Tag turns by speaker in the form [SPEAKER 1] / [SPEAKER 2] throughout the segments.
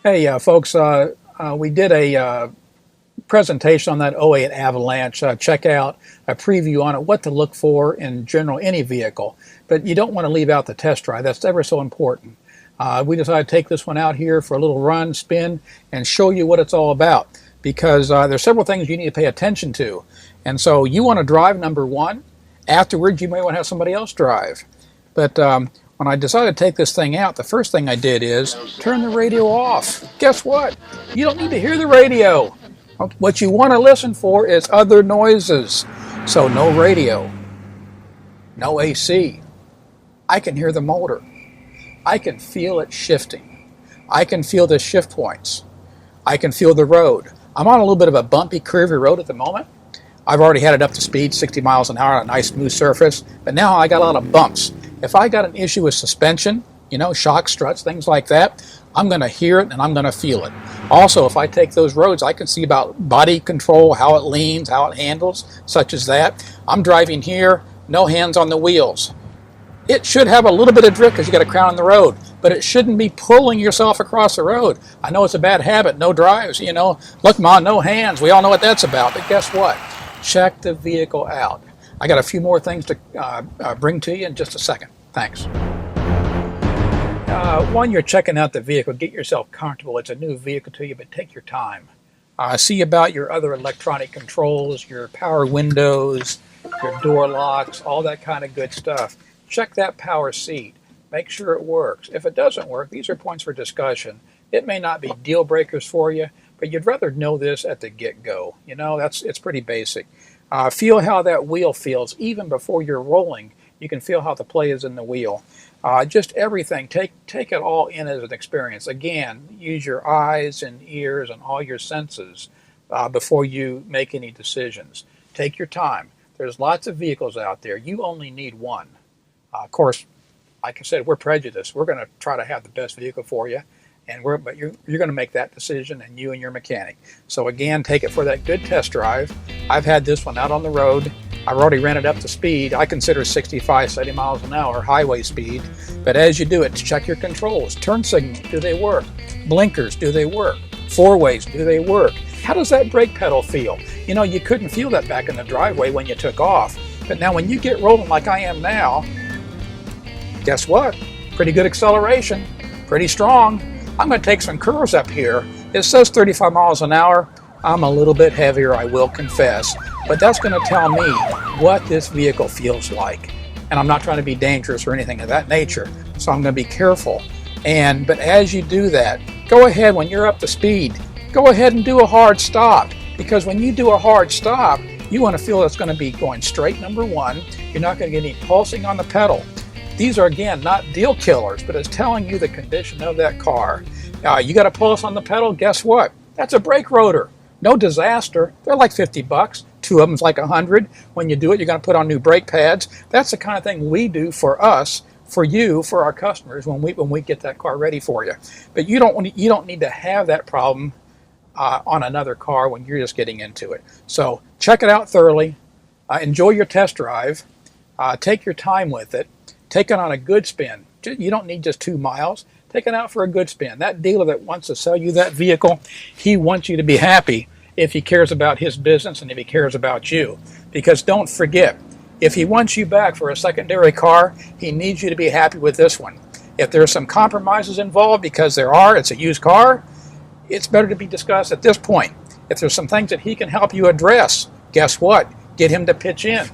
[SPEAKER 1] Hey, folks, we did a presentation on that '08 Avalanche. Check out a preview on it, what to look for in general, any vehicle. But you don't want to leave out the test drive. That's ever so important. We decided to take this one out here for a little run, spin, and show you what it's all about. Because there's several things you need to pay attention to. And so you want to drive, number one. Afterwards, you may want to have somebody else drive. But when I decided to take this thing out, the first thing I did is turn the radio off. Guess what? You don't need to hear the radio. What you want to listen for is other noises. So no radio, no AC. I can hear the motor. I can feel it shifting. I can feel the shift points. I can feel the road. I'm on a little bit of a bumpy, curvy road at the moment. I've already had it up to speed, 60 miles an hour on a nice smooth surface, but now I got a lot of bumps. If I got an issue with suspension, shock struts, things like that, I'm going to hear it and I'm going to feel it. Also, if I take those roads, I can see about body control, how it leans, how it handles, such as that. I'm driving here, no hands on the wheels. It should have a little bit of drift because you got a crown on the road, but it shouldn't be pulling yourself across the road. I know it's a bad habit, no drives, Look, Mom, no hands. We all know what that's about, but guess what? Check the vehicle out. I got a few more things to bring to you in just a second. Thanks. When you're checking out the vehicle, get yourself comfortable. It's a new vehicle to you, but take your time. See about your other electronic controls, your power windows, your door locks, all that kind of good stuff. Check that power seat. Make sure it works. If it doesn't work, these are points for discussion. It may not be deal breakers for you, but you'd rather know this at the get-go. It's pretty basic. Feel how that wheel feels. Even before you're rolling, you can feel how the play is in the wheel. Just everything. Take it all in as an experience. Again, use your eyes and ears and all your senses before you make any decisions. Take your time. There's lots of vehicles out there. You only need one. Of course, like I said, we're prejudiced. We're going to try to have the best vehicle for you, but you're going to make that decision, and you and your mechanic. So again, take it for that good test drive. I've had this one out on the road. I've already ran it up to speed. I consider 65, 70 miles an hour highway speed. But as you do it, check your controls. Turn signals, do they work? Blinkers, do they work? Four-ways, do they work? How does that brake pedal feel? You couldn't feel that back in the driveway when you took off. But now when you get rolling like I am now, guess what? Pretty good acceleration, pretty strong. I'm going to take some curves up here. It says 35 miles an hour. I'm a little bit heavier, I will confess. But that's going to tell me what this vehicle feels like. And I'm not trying to be dangerous or anything of that nature, so I'm going to be careful. But as you do that, go ahead when you're up to speed. Go ahead and do a hard stop. Because when you do a hard stop, you want to feel it's going to be going straight, number one. You're not going to get any pulsing on the pedal. These are, again, not deal killers, but it's telling you the condition of that car. You got a pulse on the pedal, guess what? That's a brake rotor. No disaster. They're like 50 bucks. Two of them's like 100. When you do it, you're going to put on new brake pads. That's the kind of thing we do for us, for you, for our customers when we get that car ready for you. But you don't need to have that problem on another car when you're just getting into it. So check it out thoroughly. Enjoy your test drive. Take your time with it. Take it on a good spin. You don't need just 2 miles. Take it out for a good spin. That dealer that wants to sell you that vehicle, he wants you to be happy if he cares about his business and if he cares about you. Because don't forget, if he wants you back for a secondary car, he needs you to be happy with this one. If there's some compromises involved, because there are, it's a used car, it's better to be discussed at this point. If there's some things that he can help you address, guess what? Get him to pitch in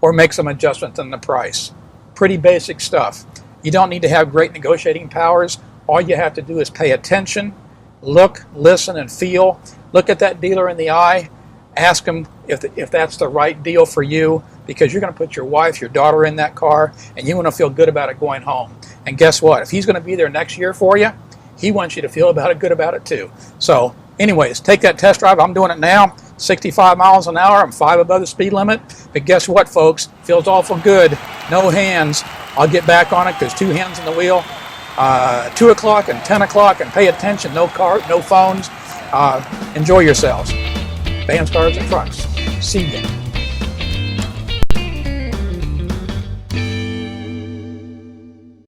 [SPEAKER 1] or make some adjustments in the price. Pretty basic stuff. You don't need to have great negotiating powers. All you have to do is pay attention, look, listen, and feel. Look at that dealer in the eye. Ask him if that's the right deal for you, because you're going to put your wife, your daughter in that car, and you want to feel good about it going home. And guess what? If he's going to be there next year for you, he wants you to feel good about it too. So anyways, take that test drive. I'm doing it now. 65 miles an hour. I'm 5 above the speed limit. But guess what, folks? Feels awful good. No hands. I'll get back on it because 2 hands on the wheel. 2 o'clock and 10 o'clock, and pay attention. No car, no phones. Enjoy yourselves. Vans, cars, and trucks. See you.